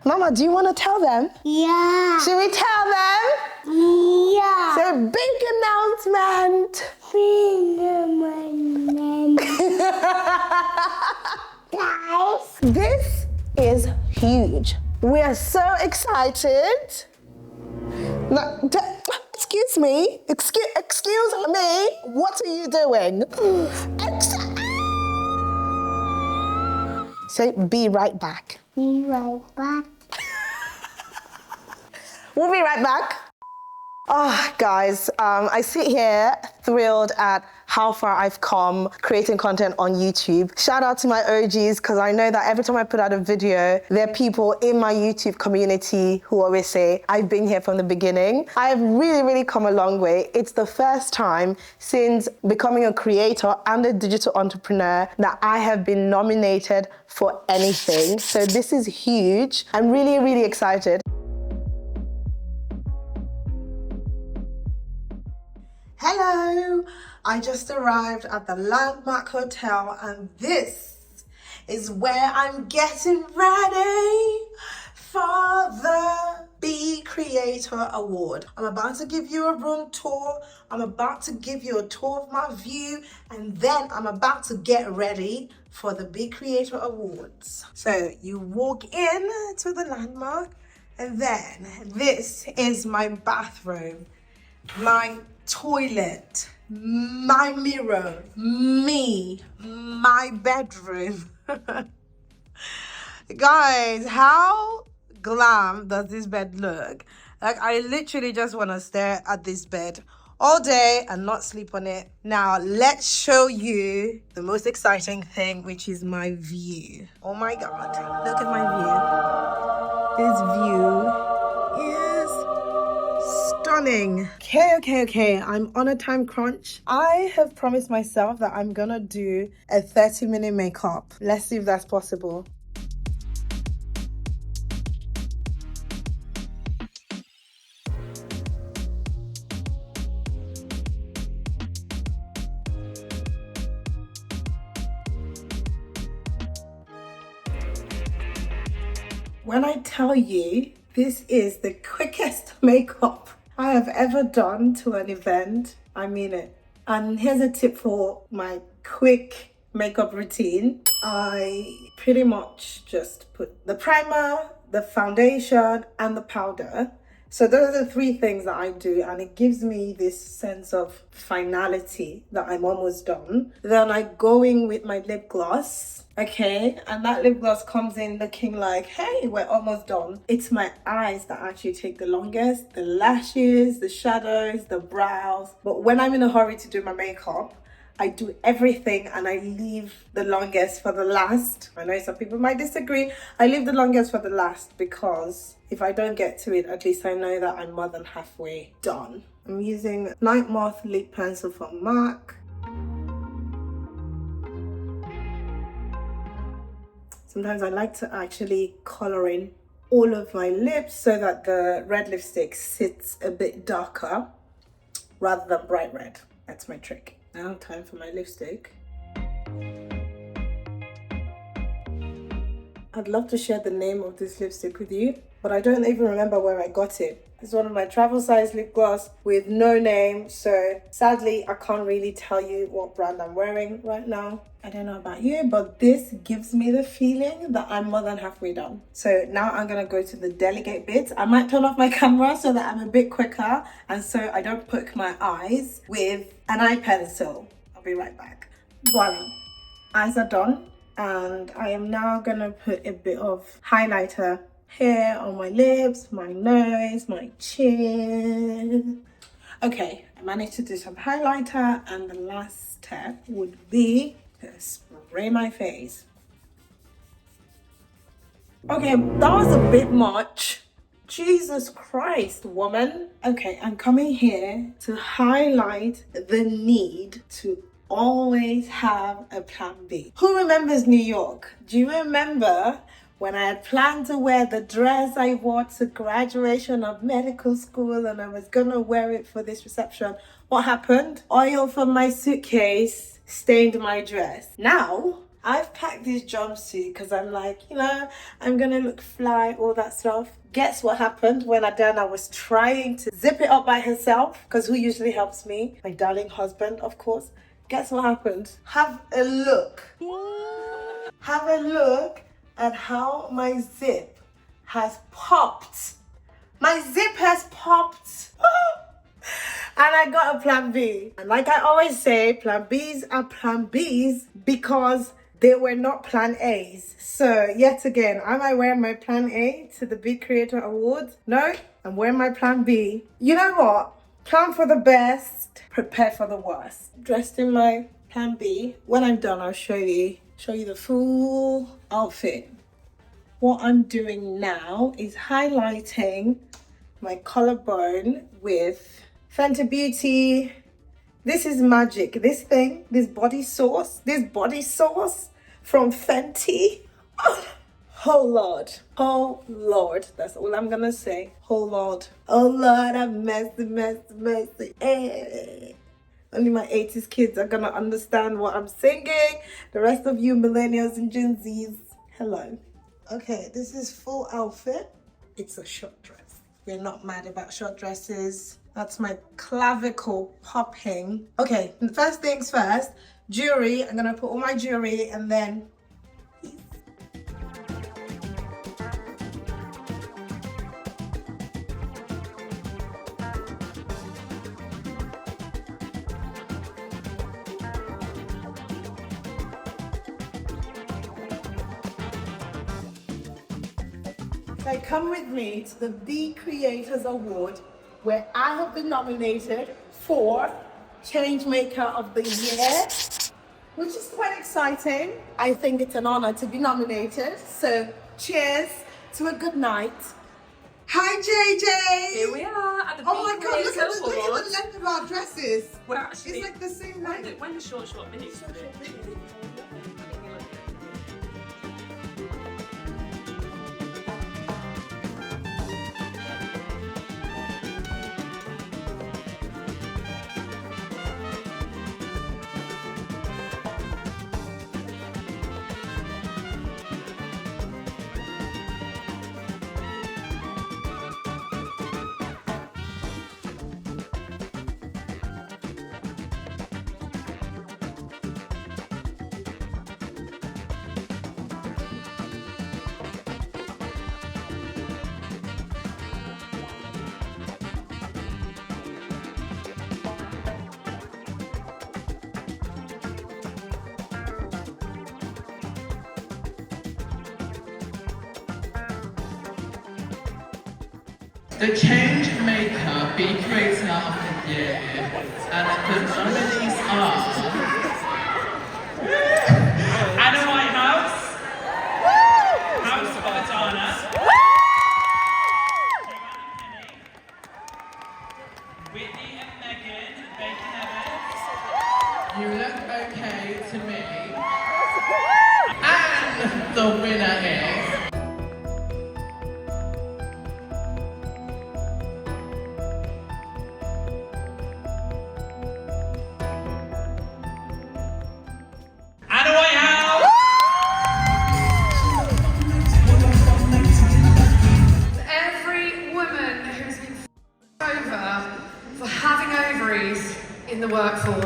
Mama, do you want to tell them? Yeah. Should we tell them? Yeah. So, big announcement. Guys. This is huge. We are so excited. No, excuse me. Excuse me. What are you doing? Say, be right back. Be right back. We'll be right back. Oh, guys, I sit here thrilled at how far I've come creating content on YouTube. Shout out to my OGs, because I know that every time I put out a video, there are people in my YouTube community who always say, I've been here from the beginning. I've really come a long way. It's the first time since becoming a creator and a digital entrepreneur that I have been nominated for anything. So this is huge. I'm really excited. Hello, I just arrived at the Landmark Hotel and this is where I'm getting ready for the Be Creator Award. I'm about to give you a room tour. I'm about to give you a tour of my view, and then I'm about to get ready for the Be Creator Awards. So you walk in to the Landmark, and then this is my bathroom, my toilet, my mirror, me, my bedroom. Guys, how glam does this bed look? Like, I literally just want to stare at this bed all day and not sleep on it. Now, let's show you the most exciting thing, which is my view. Oh my God, look at my view. This view is stunning. Okay. I'm on a time crunch. I have promised myself that I'm gonna do a 30-minute makeup. Let's see if that's possible. When I tell you this is the quickest makeup I have ever done to an event, I mean it. And here's a tip for my quick makeup routine. I pretty much just put the primer, the foundation, and the powder. So those are the three things that I do, and it gives me this sense of finality that I'm almost done. Then I go in with my lip gloss, okay? And that lip gloss comes in looking like, hey, we're almost done. It's my eyes that actually take the longest, the lashes, the shadows, the brows. But when I'm in a hurry to do my makeup, I do everything and I leave the longest for the last. I know some people might disagree. I leave the longest for the last because if I don't get to it, at least I know that I'm more than halfway done. I'm using Night Moth lip pencil from MAC. Sometimes I like to actually color in all of my lips so that the red lipstick sits a bit darker rather than bright red. That's my trick. Now time for my lipstick. I'd love to share the name of this lipstick with you, but I don't even remember where I got it. It's one of my travel size lip gloss with no name, so sadly I can't really tell you what brand I'm wearing right now. I don't know about you, but this gives me the feeling that I'm more than halfway done. So now I'm gonna go to the Delegate bit. I might turn off my camera so that I'm a bit quicker and so I don't poke my eyes with an eye pencil. I'll be right back. Voila, eyes are done. And I am now gonna put a bit of highlighter here on my lips, my nose, my chin. Okay, I managed to do some highlighter, and the last step would be to spray my face. Okay, that was a bit much. Jesus Christ, woman. Okay, I'm coming here to highlight the need to always have a plan B. Who remembers New York? Do you remember when I had planned to wear the dress I wore to graduation of medical school and I was gonna wear it for this reception? What happened? Oil from my suitcase stained my dress. Now, I've packed this jumpsuit because I'm like, I'm gonna look fly, all that stuff. Guess what happened when Adanna was trying to zip it up by herself? Because who usually helps me? My darling husband, of course. Guess what happened? Have a look. Have a look at how my zip has popped. My zip has popped. And I got a plan B. And like I always say, plan Bs are plan Bs because they were not plan As. So yet again, am I wearing my plan A to the Big Creator Awards? No, I'm wearing my plan B. You know what? Plan for the best, prepare for the worst. Dressed in my plan B. When I'm done, I'll show you the full outfit. What I'm doing now is highlighting my collarbone with Fenty Beauty. This is magic. This body sauce from Fenty. Oh Lord, that's all I'm gonna say. Oh Lord, I'm messy. Only my 80s kids are gonna understand what I'm singing. The rest of you millennials and Gen Zs, hello. Okay, this is full outfit. It's a short dress. We're not mad about short dresses. That's my clavicle popping. Okay, first things first, jewelry. I'm gonna put all my jewelry and then so come with me to the Be Creators Award, where I have been nominated for Changemaker of the Year, which is quite exciting. I think it's an honor to be nominated. So cheers to a good night. Hi JJ! Here we are at the Oh my God, look at Creator the Awards. length of our dresses. We're actually, It's like the same length. when the short minis. The Changemaker Be Creator of the Year, and the nominees are Anna Whitehouse, House of Adanna, Whitney and Megan, Bacon Evans, You Look Okay to Me, and the winner is for having ovaries in the workforce.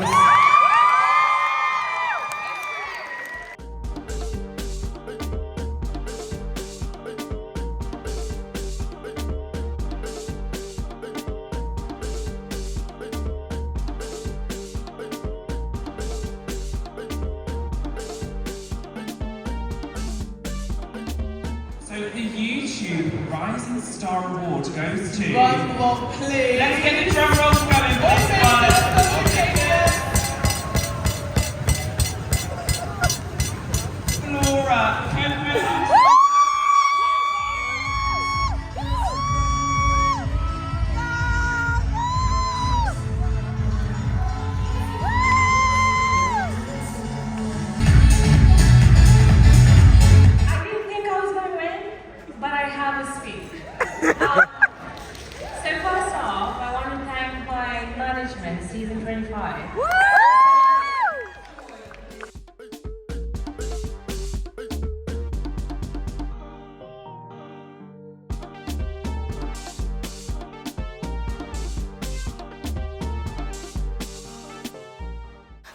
So the YouTube Rising Star Award goes to... Round of applause, please. Let's get the drum rolls going, Laura, Kevin. I didn't think I was going to win, but I have a speak. So first off, I want to thank my management, Season 25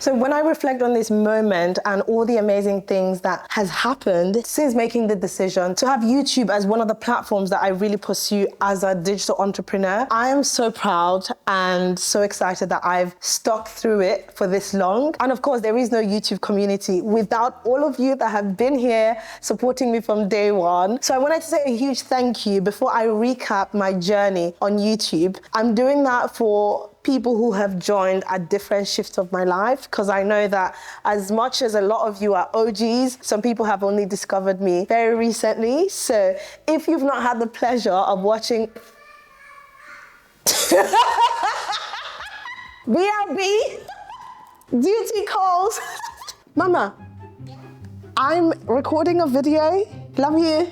So when I reflect on this moment and all the amazing things that has happened since making the decision to have YouTube as one of the platforms that I really pursue as a digital entrepreneur, I am so proud and so excited that I've stuck through it for this long. And of course, there is no YouTube community without all of you that have been here supporting me from day one. So I wanted to say a huge thank you before I recap my journey on YouTube. I'm doing that for people who have joined at different shifts of my life, because I know that as much as a lot of you are OGs, some people have only discovered me very recently. So if you've not had the pleasure of watching BRB, duty calls. Mama, I'm recording a video. Love you.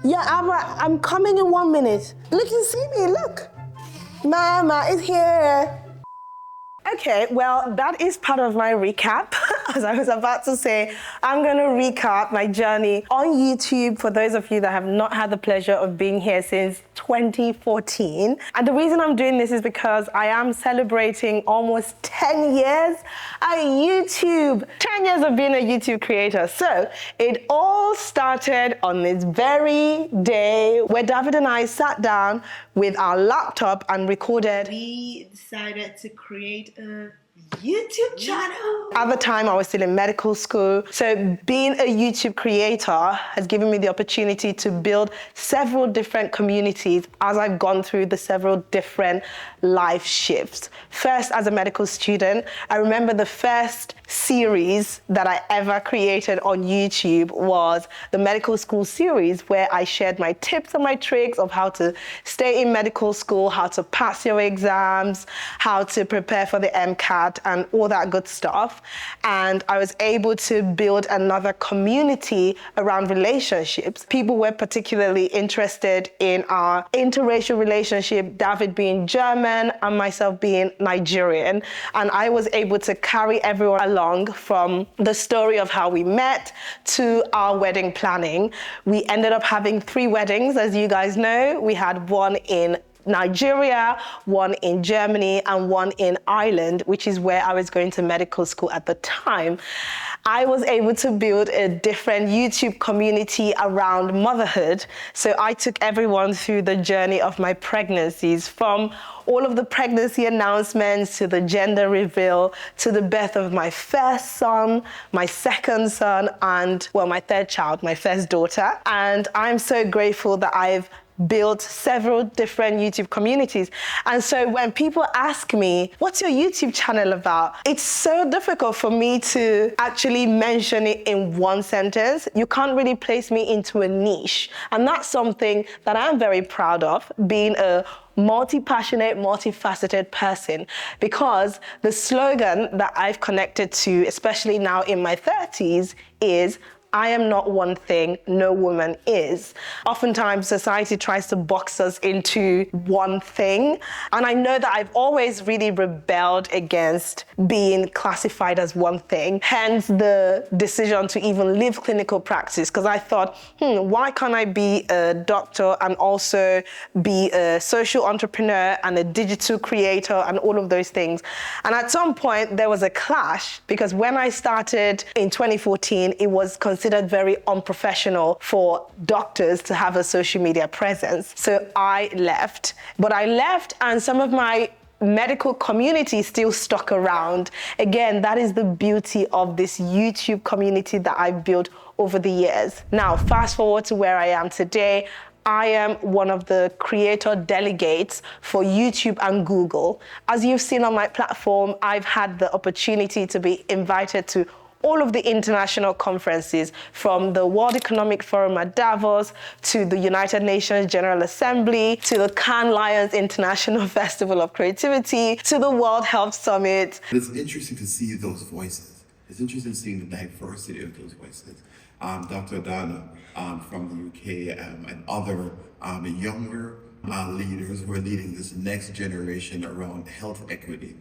Yeah, I'm coming in 1 minute. Look, you see me, look. Mama is here. Okay, well, that is part of my recap. As I was about to say, I'm going to recap my journey on YouTube for those of you that have not had the pleasure of being here since 2014. And the reason I'm doing this is because I am celebrating almost 10 years at YouTube. 10 years of being a YouTube creator. So it all started on this very day where David and I sat down with our laptop and recorded. We decided to create a YouTube channel. At the time, I was still in medical school. So being a YouTube creator has given me the opportunity to build several different communities as I've gone through the several different life shifts. First, as a medical student, I remember the first series that I ever created on YouTube was the medical school series, where I shared my tips and my tricks of how to stay in medical school, how to pass your exams, how to prepare for the MCAT, and all that good stuff. And I was able to build another community around relationships. People were particularly interested in our interracial relationship, David being German and myself being Nigerian. And I was able to carry everyone along from the story of how we met to our wedding planning. We ended up having 3 weddings, as you guys know. We had one in Nigeria, one in Germany, and one in Ireland, which is where I was going to medical school at the time. I was able to build a different YouTube community around motherhood. So I took everyone through the journey of my pregnancies, from all of the pregnancy announcements to the gender reveal to the birth of my first son, my second son, and well, my third child, my first daughter. And I'm so grateful that I've built several different YouTube communities. And so when people ask me, what's your YouTube channel about? It's so difficult for me to actually mention it in one sentence. You can't really place me into a niche. And that's something that I'm very proud of, being a multi-passionate, multifaceted person, because the slogan that I've connected to, especially now in my 30s, is I am not one thing, no woman is. Oftentimes, society tries to box us into one thing. And I know that I've always really rebelled against being classified as one thing. Hence the decision to even leave clinical practice, because I thought, why can't I be a doctor and also be a social entrepreneur and a digital creator and all of those things? And at some point, there was a clash, because when I started in 2014, it was considered very unprofessional for doctors to have a social media presence. So I left. But I left, and some of my medical community still stuck around. Again, that is the beauty of this YouTube community that I've built over the years. Now, fast forward to where I am today. I am one of the creator delegates for YouTube and Google. As you've seen on my platform, I've had the opportunity to be invited to all of the international conferences, from the World Economic Forum at Davos to the United Nations General Assembly to the Cannes Lions International Festival of Creativity to the World Health Summit. It's interesting to see those voices. It's interesting seeing the diversity of those voices. Dr. Adanna from the UK and other younger leaders who are leading this next generation around health equity,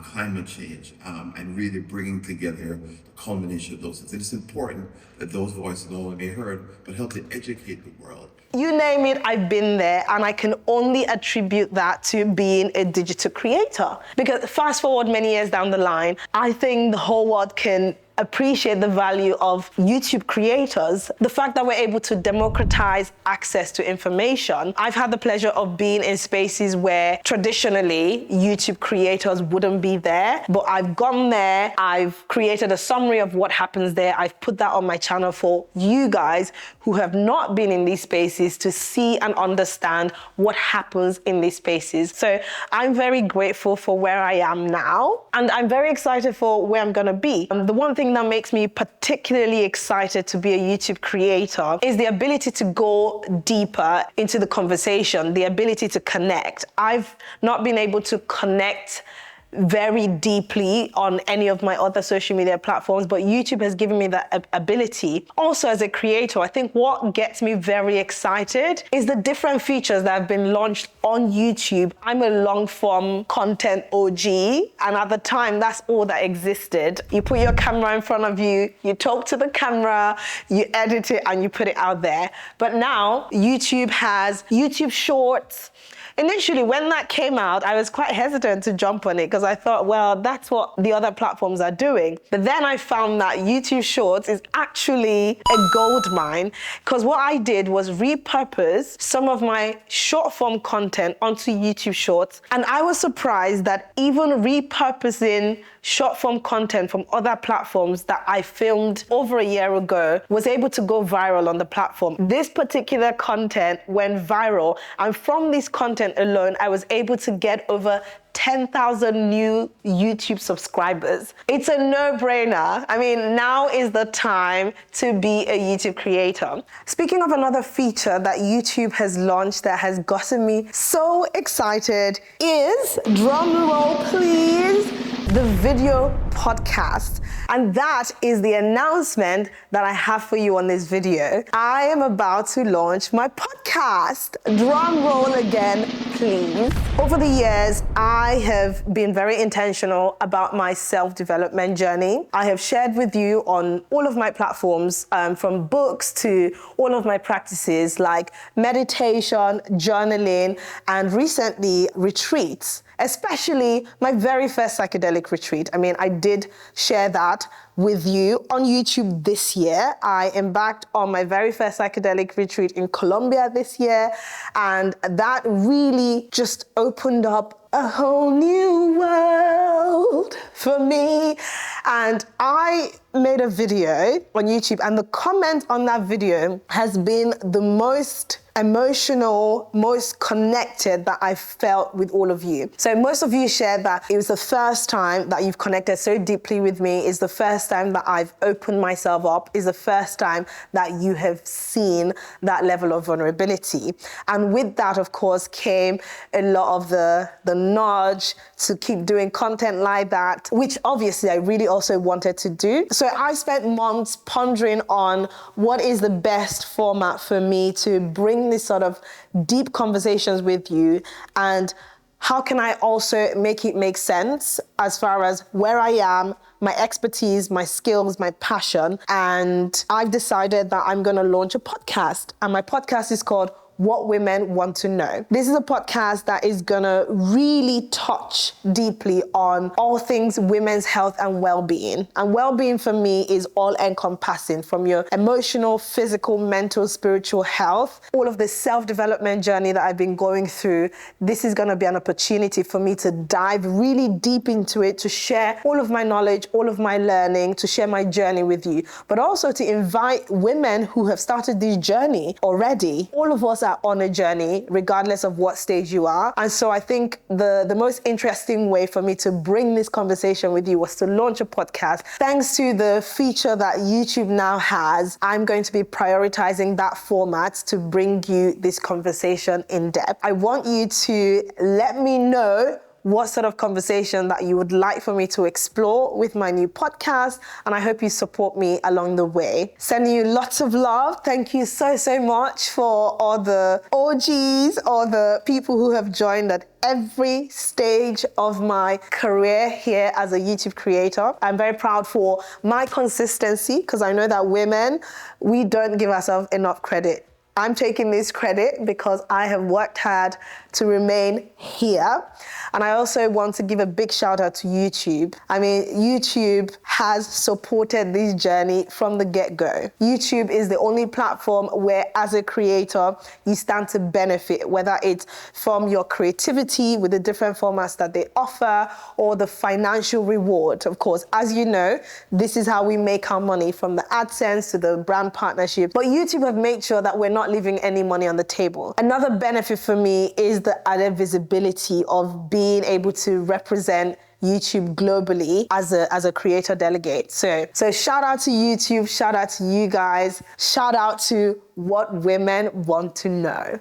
climate change, and really bringing together the culmination of those things. And it's important that those voices not only be heard, but help to educate the world You name it, I've been there, and I can only attribute that to being a digital creator. Because fast forward many years down the line, I think the whole world can appreciate the value of YouTube creators. The fact that we're able to democratize access to information. I've had the pleasure of being in spaces where traditionally YouTube creators wouldn't be there, but I've gone there, I've created a summary of what happens there, I've put that on my channel for you guys who have not been in these spaces to see and understand what happens in these spaces. So I'm very grateful for where I am now, and I'm very excited for where I'm gonna be. The one thing that makes me particularly excited to be a YouTube creator is the ability to go deeper into the conversation, the ability to connect. I've not been able to connect very deeply on any of my other social media platforms, but YouTube has given me that ability. Also, as a creator, I think what gets me very excited is the different features that have been launched on YouTube. I'm a long form content OG, and at the time, that's all that existed. You put your camera in front of you, you talk to the camera, you edit it, and you put it out there. But now, YouTube has YouTube Shorts. Initially, when that came out, I was quite hesitant to jump on it because I thought, well, that's what the other platforms are doing. But then I found that YouTube Shorts is actually a gold mine, because what I did was repurpose some of my short form content onto YouTube Shorts. And I was surprised that even repurposing short form content from other platforms that I filmed over a year ago was able to go viral on the platform. This particular content went viral, and from this content alone, I was able to get over 10,000 new YouTube subscribers. It's a no-brainer. I mean, now is the time to be a YouTube creator. Speaking of another feature that YouTube has launched that has gotten me so excited is, drum roll please, the video podcast. And that is the announcement that I have for you on this video. I am about to launch my podcast. Drum roll again, please. Over the years, I have been very intentional about my self-development journey. I have shared with you on all of my platforms, from books to all of my practices like meditation, journaling, and recently retreats, especially my very first psychedelic retreat. I mean, I did share that with you on YouTube this year. I embarked on my very first psychedelic retreat in Colombia this year, and that really just opened up a whole new world for me. And I made a video on YouTube, and the comment on that video has been the most emotional, most connected that I've felt with all of you. So most of you shared that it was the first time that you've connected so deeply with me. It's the first time that I've opened myself up. It's the first time that you have seen that level of vulnerability. And with that, of course, came a lot of the nudge to keep doing content like that, which obviously I really also wanted to do. So I spent months pondering on what is the best format for me to bring this sort of deep conversations with you, and how can I also make it make sense as far as where I am, my expertise, my skills, my passion. And I've decided that I'm going to launch a podcast, and my podcast is called What Women Want to Know. This is a podcast that is gonna really touch deeply on all things women's health and well-being. And well-being for me is all encompassing, from your emotional, physical, mental, spiritual health, all of the self-development journey that I've been going through. This is gonna be an opportunity for me to dive really deep into it, to share all of my knowledge, all of my learning, to share my journey with you, but also to invite women who have started this journey already. All of us are on a journey, regardless of what stage you are. And so I think the most interesting way for me to bring this conversation with you was to launch a podcast. Thanks to the feature that YouTube now has, I'm going to be prioritizing that format to bring you this conversation in depth. I want you to let me know what sort of conversation that you would like for me to explore with my new podcast, and I hope you support me along the way. Sending you lots of love. Thank you so much for all the OGs, all the people who have joined at every stage of my career here as a YouTube creator. I'm very proud for my consistency, because I know that women, we don't give ourselves enough credit. I'm taking this credit because I have worked hard to remain here. And I also want to give a big shout out to YouTube. I mean, YouTube has supported this journey from the get-go. YouTube is the only platform where, as a creator, you stand to benefit, whether it's from your creativity with the different formats that they offer or the financial reward. Of course, as you know, this is how we make our money, from the AdSense to the brand partnership. But YouTube have made sure that we're not leaving any money on the table. Another benefit for me is the added visibility of being able to represent YouTube globally as a creator delegate. So shout out to YouTube, shout out to you guys, shout out to What Women Want to Know.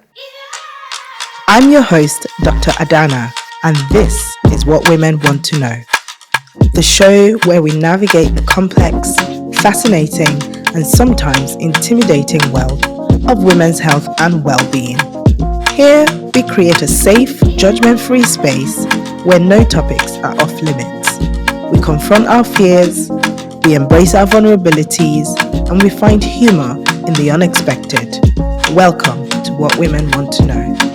I'm your host, Dr. Adanna, and this is What Women Want to Know, the show where we navigate the complex, fascinating, and sometimes intimidating world of women's health and well-being. Here, we create a safe, judgment-free space where no topics are off limits. We confront our fears, we embrace our vulnerabilities, and we find humor in the unexpected. Welcome to What Women Want to Know.